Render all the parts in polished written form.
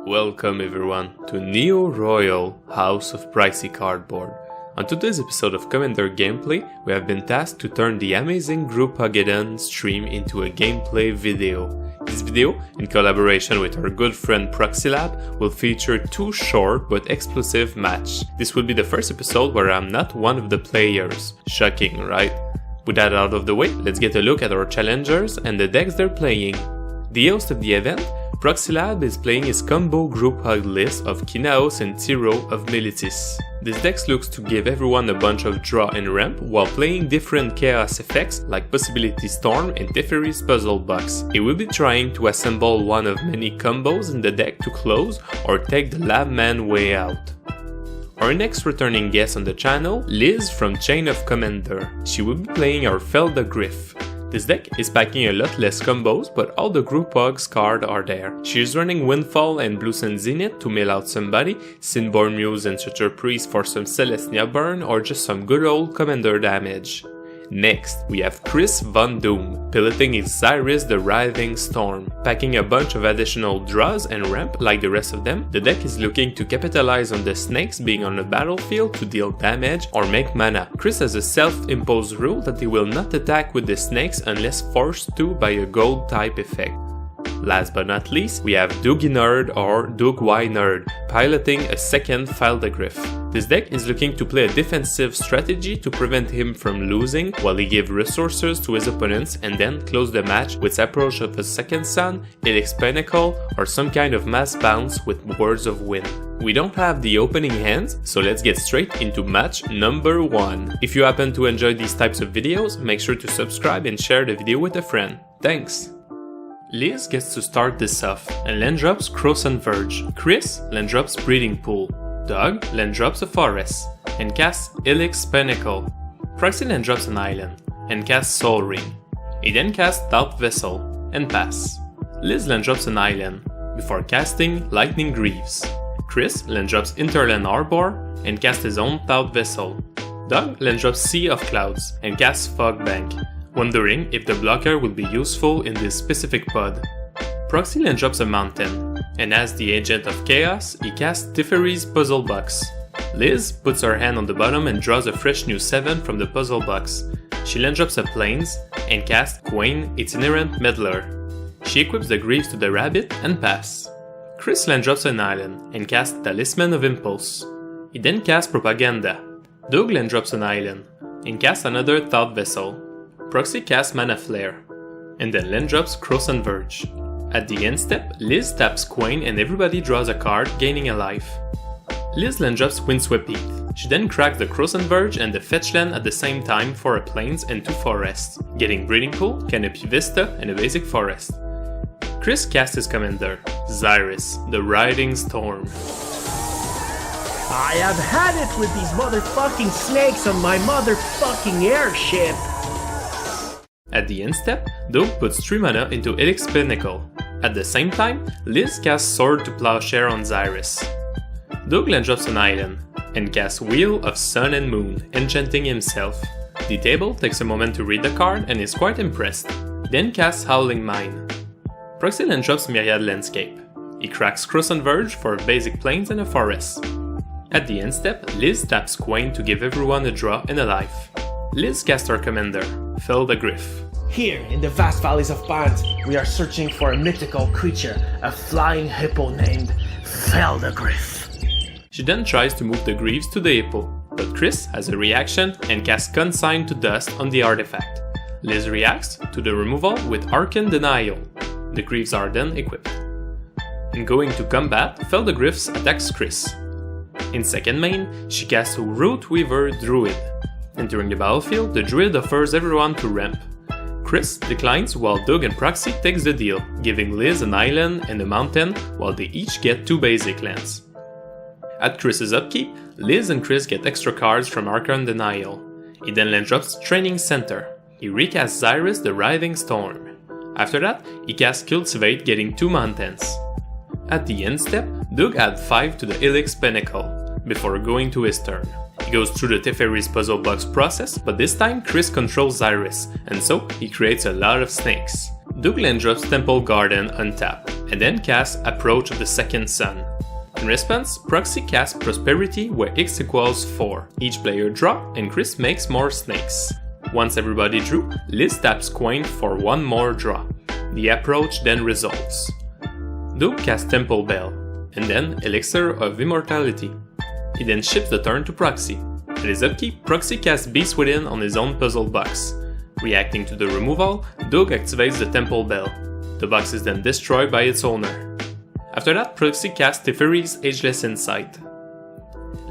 Welcome everyone to Neo Royal House of Pricey Cardboard. On today's episode of Commander Gameplay, we have been tasked to turn the amazing Group-Hug-Ageodon stream into a gameplay video. This video, in collaboration with our good friend ProxyLab, will feature two short but explosive matches. This will be the first episode where I'm not one of the players. Shocking, right? With that out of the way, let's get a look at our challengers and the decks they're playing. The host of the event, ProxyLab, is playing his combo group hug list of Kynaios and Tiro of Militis. This deck looks to give everyone a bunch of draw and ramp while playing different chaos effects like Possibility Storm and Teferi's Puzzle Box. He will be trying to assemble one of many combos in the deck to close or take the lab man way out. Our next returning guest on the channel, Liz from Chain of Commander. She will be playing our Phelddagrif. This deck is packing a lot less combos, but all the group hugs cards are there. She is running Windfall and Blue Sun Zenith to mill out somebody, Sinborn Muse and Suture Priest for some Celestia burn, or just some good old commander damage. Next, we have ChrisVonDoom, piloting his Xyris the Writhing Storm. Packing a bunch of additional draws and ramp like the rest of them, the deck is looking to capitalize on the snakes being on the battlefield to deal damage or make mana. Chris has a self-imposed rule that he will not attack with the snakes unless forced to by a gold type effect. Last but not least, we have DougYNerd or DougYNerd, piloting a second Phelddagrif. This deck is looking to play a defensive strategy to prevent him from losing while he gives resources to his opponents and then close the match with approach of a second sun, Helix Pinnacle, or some kind of mass bounce with Words of Wind. We don't have the opening hands, so let's get straight into match number 1. If you happen to enjoy these types of videos, make sure to subscribe and share the video with a friend. Thanks! Liz gets to start this off, and Landrops Croissant Verge. Chris Landrops Breeding Pool. Doug Landrops a Forest, and casts Helix Pinnacle. Proxy Landrops an Island, and casts Soul Ring. He then casts Thought Vessel, and pass. Liz Landrops an Island, before casting Lightning Greaves. Chris Landrops Interland Arbor, and casts his own Thought Vessel. Doug Landrops Sea of Clouds, and casts Fog Bank, wondering if the blocker will be useful in this specific pod. Proxy Landrops a Mountain, and as the agent of chaos, he casts Teferi's Puzzle Box. Liz puts her hand on the bottom and draws a fresh new 7 from the puzzle box. She Landrops a Plains, and casts Quain Itinerant Meddler. She equips the Greaves to the Rabbit and pass. Chris Landrops an Island, and casts Talisman of Impulse. He then casts Propaganda. Doug Landrops an Island, and casts another Thought Vessel. Proxy casts Mana Flare, and then Landrops Croissant Verge. At the end step, Liz taps Quain and everybody draws a card, gaining a life. Liz Landrops Windswept Heath. She then cracks the Croissant Verge and the fetch land at the same time for a Plains and 2 forests, getting Breeding Pool, Canopy Vista, and a basic forest. Chris casts his commander, Xyris, the Writhing Storm. I have had it with these motherfucking snakes on my motherfucking airship! At the end step, Doug puts 3 mana into Helix Pinnacle. At the same time, Liz casts Sword to Plowshare on Xyris. Doug Landrops an Island, and casts Wheel of Sun and Moon, enchanting himself. The table takes a moment to read the card and is quite impressed. Then casts Howling Mine. Proxy Landrops Myriad Landscape. He cracks Croissant Verge for a basic Plains and a forest. At the end step, Liz taps Quain to give everyone a draw and a life. Liz casts her commander, Phelddagrif. Here, in the vast valleys of Binge, we are searching for a mythical creature, a flying hippo named Phelddagrif. She then tries to move the Greaves to the Hippo, but Chris has a reaction and casts Consign to Dust on the artifact. Liz reacts to the removal with Arcane Denial. The Greaves are then equipped. In going to combat, Phelddagrif attacks Chris. In second main, she casts Root Weaver Druid. Entering the battlefield, the Druid offers everyone to ramp. Chris declines while Doug and Proxy takes the deal, giving Liz an island and a mountain while they each get 2 basic lands. At Chris's upkeep, Liz and Chris get extra cards from Arcane Denial. He then Landrops Training Center. He recasts Xyris the Writhing Storm. After that, he casts Cultivate, getting 2 mountains. At the end step, Doug adds 5 to the Helix Pinnacle, before going to his turn. He goes through the Teferi's Puzzle Box process, but this time Chris controls Xyris, and so he creates a lot of snakes. Doug landrops Temple Garden untap, and then casts Approach of the Second Sun. In response, Proxy casts Prosperity where X equals 4. Each player draw, and Chris makes more snakes. Once everybody drew, Liz taps Coin for one more draw. The approach then resolves. Doug casts Temple Bell, and then Elixir of Immortality. He then shifts the turn to Proxy. At his upkeep, Proxy casts Beast Within on his own puzzle box. Reacting to the removal, Doug activates the Temple Bell. The box is then destroyed by its owner. After that, Proxy casts Teferi's Ageless Insight.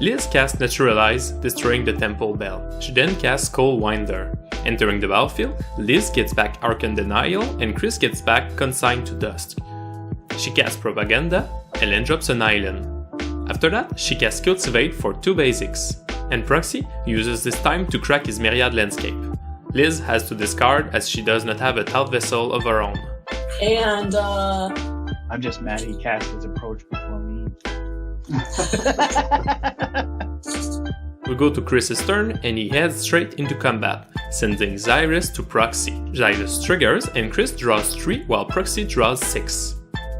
Liz casts Naturalize, destroying the Temple Bell. She then casts Skullwinder. Entering the battlefield, Liz gets back Arcane Denial, and Chris gets back Consigned to Dusk. She casts Propaganda, and then drops an island. After that, she casts Cultivate for 2 basics, and Proxy uses this time to crack his Myriad Landscape. Liz has to discard as she does not have a Thought Vessel of her own. And, I'm just mad he cast his approach before me. We go to Chris's turn, and he heads straight into combat, sending Xyris to Proxy. Xyris triggers, and Chris draws 3 while Proxy draws 6.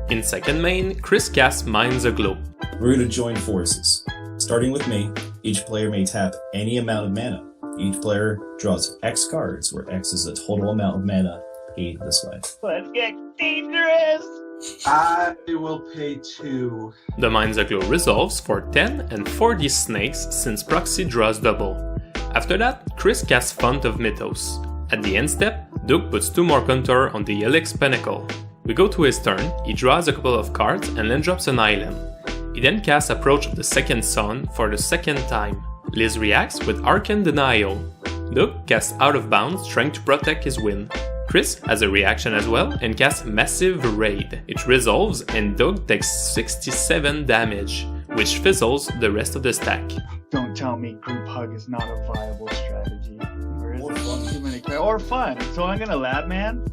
In second main, Chris casts Minds Aglow. We're going to join forces. Starting with me, each player may tap any amount of mana. Each player draws X cards, where X is the total amount of mana paid this way. Let's get dangerous! I will pay 2. The Minds Aglow resolves for 10 and 40 snakes since Proxy draws double. After that, Chris casts Font of Mythos. At the end step, Doug puts 2 more counter on the Helix Pinnacle. We go to his turn, he draws a couple of cards and then drops an island. He then casts Approach of the Second Sun for the second time. Liz reacts with Arcane Denial. Doug casts Out of Bounds, trying to protect his win. Chris has a reaction as well and casts Massive Raid. It resolves and Doug takes 67 damage, which fizzles the rest of the stack. Don't tell me group hug is not a viable strategy. Or is Or it fun. too many or fun. So I'm gonna lab man.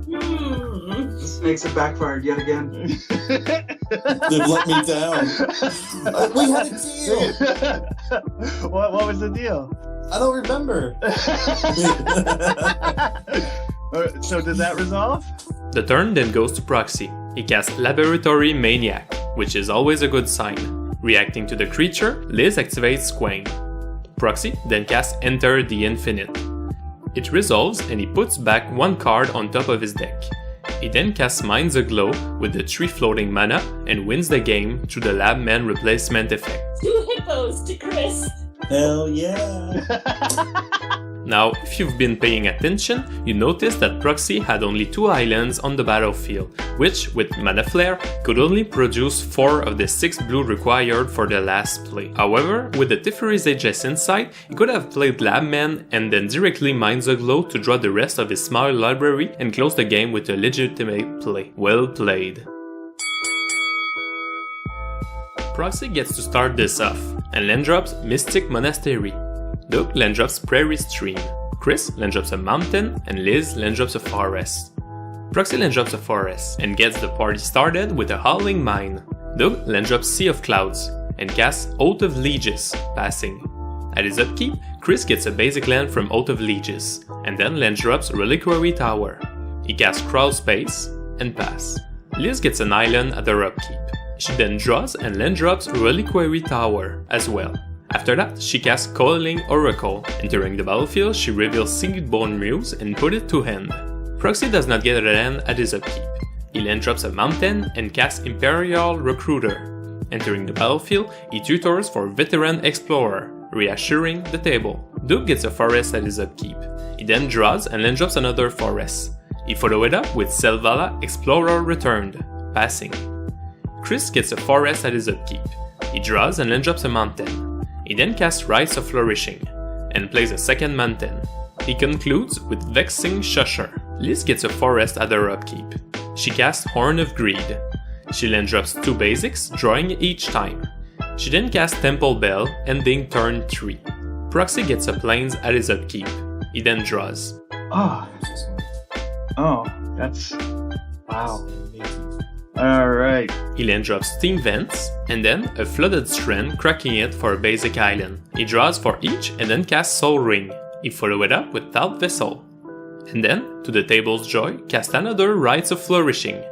The snakes have backfired yet again. They've let me down. We had a deal. What was the deal? I don't remember. So does that resolve? The turn then goes to Proxy. He casts Laboratory Maniac, which is always a good sign. Reacting to the creature, Liz activates Squang. Proxy then casts Enter the Infinite. It resolves and he puts back 1 card on top of his deck. He then casts Minds Aglow with the 3 floating mana and wins the game through the Labman replacement effect. 2 hippos to Chris. Hell yeah. Now, if you've been paying attention, you notice that Proxy had only 2 islands on the battlefield, which, with Mana Flare, could only produce 4 of the 6 blue required for the last play. However, with the Teferi's Ageless Insight, he could have played Labman and then directly Minds Aglow to draw the rest of his small library and close the game with a legitimate play. Well played. Proxy gets to start this off, and landdrops Mystic Monastery. Doug landdrops Prairie Stream. Chris landdrops a mountain, and Liz landdrops a forest. Proxy landdrops a forest, and gets the party started with a Howling Mine. Doug landdrops Sea of Clouds, and casts Oath of Lieges, passing. At his upkeep, Chris gets a basic land from Oath of Lieges, and then landdrops Reliquary Tower. He casts Crawl Space, and pass. Liz gets an island at her upkeep. She then draws and landdrops Reliquary Tower as well. After that, she casts Coiling Oracle. Entering the battlefield, she reveals Singbone Muse and put it to hand. Proxy does not get a land at his upkeep. He landdrops a mountain and casts Imperial Recruiter. Entering the battlefield, he tutors for Veteran Explorer, reassuring the table. Doug gets a forest at his upkeep. He then draws and landdrops another forest. He follows it up with Selvala Explorer Returned, passing. Chris gets a forest at his upkeep. He draws and landdrops a mountain. He then casts Rites of Flourishing, and plays a second mountain. He concludes with Vexing Shusher. Liz gets a forest at her upkeep. She casts Horn of Greed. She landdrops 2 basics, drawing each time. She then casts Temple Bell, ending turn 3. Proxy gets a plains at his upkeep. He then draws. Oh, that's... wow. Alright. He landdrops Steam Vents, and then a Flooded Strand, cracking it for a basic island. He draws for each and then casts Soul Ring. He follows it up with Thought Vessel. And then, to the table's joy, cast another Rites of Flourishing.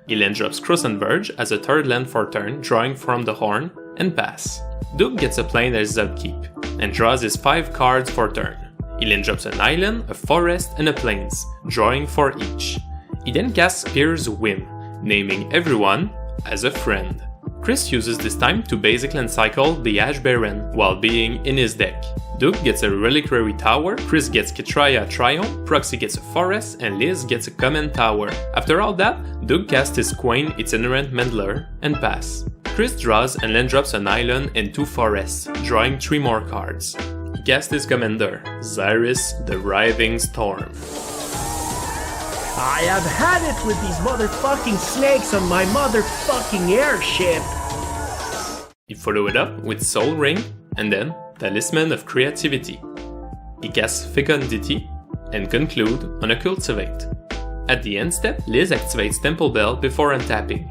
He landrops Croissant Verge as a third land for turn, drawing from the horn, and pass. Doug gets a plane as his upkeep, and draws his 5 cards for turn. He landrops an island, a forest, and a plains, drawing for each. He then casts Spear's Whim, naming everyone as a friend. Chris uses this time to basic land cycle the Ash Baron while being in his deck. Doug gets a Reliquary Tower, Chris gets Ketria Triumph, Proxy gets a Forest, and Liz gets a Command Tower. After all that, Doug casts his Quain Itinerant Meddler and pass. Chris draws and landrops an island and 2 forests, drawing 3 more cards. He casts his commander, Xyris the Writhing Storm. I have had it with these motherfucking snakes on my motherfucking airship. He followed it up with Soul Ring, and then Talisman of Creativity. He casts Fecundity, and conclude on a Cultivate. At the end step, Liz activates Temple Bell before untapping.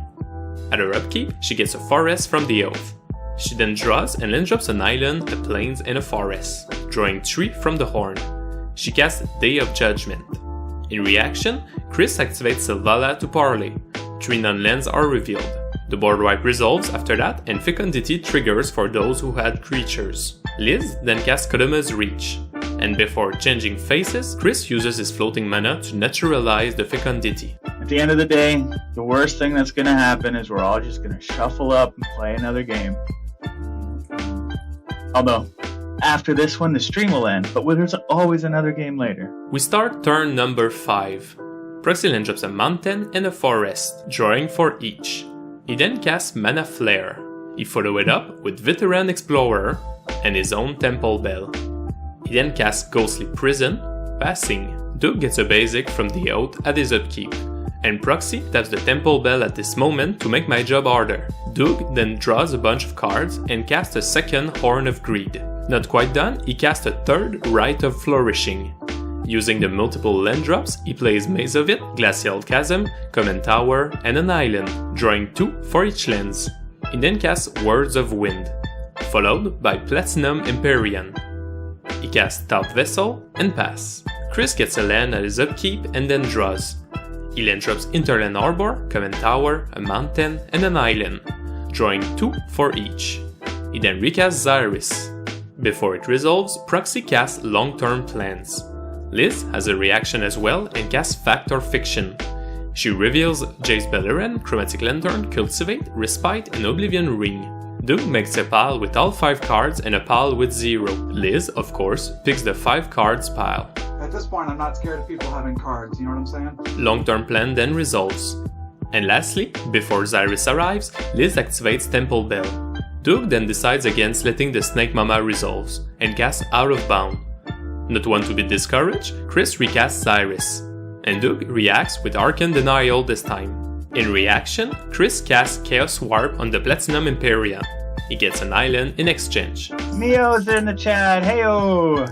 At her upkeep, she gets a forest from the Oath. She then draws and landrops an island, a plains, and a forest, drawing 3 from the horn. She casts Day of Judgment. In reaction, Chris activates Selvala to parlay. 3 non-lands are revealed. The board wipe resolves after that, and Fecundity triggers for those who had creatures. Liz then casts Kodoma's Reach. And before changing faces, Chris uses his floating mana to naturalize the Fecundity. At the end of the day, the worst thing that's gonna happen is we're all just gonna shuffle up and play another game. Although, after this one, the stream will end, but there's always another game later. We start turn number 5. Proxy landrops a mountain and a forest, drawing for each. He then casts Mana Flare. He followed it up with Veteran Explorer and his own Temple Bell. He then casts Ghostly Prison, passing. Doug gets a basic from the Oath at his upkeep, and Proxy taps the Temple Bell at this moment to make my job harder. Doug then draws a bunch of cards and casts a second Horn of Greed. Not quite done, he casts a third Rite of Flourishing. Using the multiple land drops, he plays Maze of It, Glacial Chasm, Command Tower, and an island, drawing 2 for each lens. He then casts Words of Wind, followed by Platinum Empyrean. He casts Top Vessel and pass. Chris gets a land at his upkeep and then draws. He land drops Interland Arbor, Command Tower, a mountain, and an island, drawing 2 for each. He then recasts Xyris. Before it resolves, Proxy casts Long-Term Plans. Liz has a reaction as well and casts Fact or Fiction. She reveals Jace Beleren, Chromatic Lantern, Cultivate, Respite, and Oblivion Ring. Doug makes a pile with all 5 cards and a pile with 0. Liz, of course, picks the 5 cards pile. At this point, I'm not scared of people having cards, you know what I'm saying? Long-term plan then resolves. And lastly, before Xyris arrives, Liz activates Temple Bell. Doug then decides against letting the Snake Mama resolves, and casts Out of Bound. Not one to be discouraged, Chris recasts Xyris, and Doug reacts with Arcane Denial this time. In reaction, Chris casts Chaos Warp on the Platinum Empyrean. He gets an island in exchange. Mio's in the chat, heyo!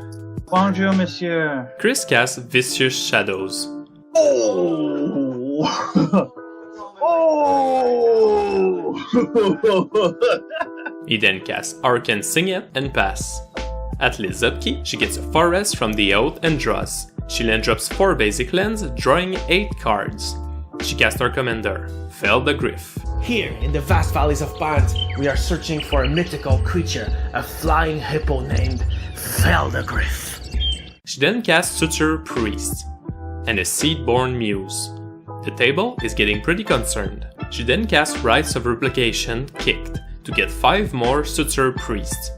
Bonjour, monsieur. Chris casts Vicious Shadows. Oh! Oh! He then casts Arcane Signet and pass. At Liz's upkeep, she gets a forest from the Oath and draws. She landrops 4 basic lands, drawing 8 cards. She casts her commander, Phelddagrif. Here, in the vast valleys of Bant, we are searching for a mythical creature, a flying hippo named Phelddagrif. She then casts Suture Priest and a Seedborn Muse. The table is getting pretty concerned. She then casts Rites of Replication, Kicked, to get 5 more Suture Priests.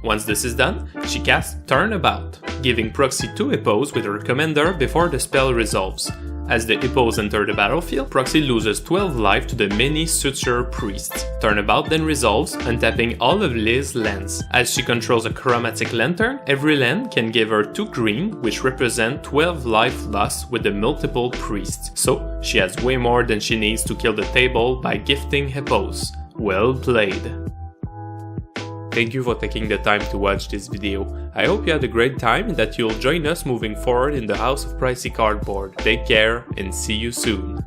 Once this is done, she casts Turnabout, giving Proxy 2 Hippos with her commander before the spell resolves. As the Hippos enter the battlefield, Proxy loses 12 life to the many Suture Priests. Turnabout then resolves, untapping all of Liz's lands. As she controls a Chromatic Lantern, every land can give her 2 green, which represent 12 life lost with the multiple priests. So, she has way more than she needs to kill the table by gifting Hippos. Well played. Thank you for taking the time to watch this video. I hope you had a great time and that you'll join us moving forward in the House of Pricey Cardboard. Take care and see you soon.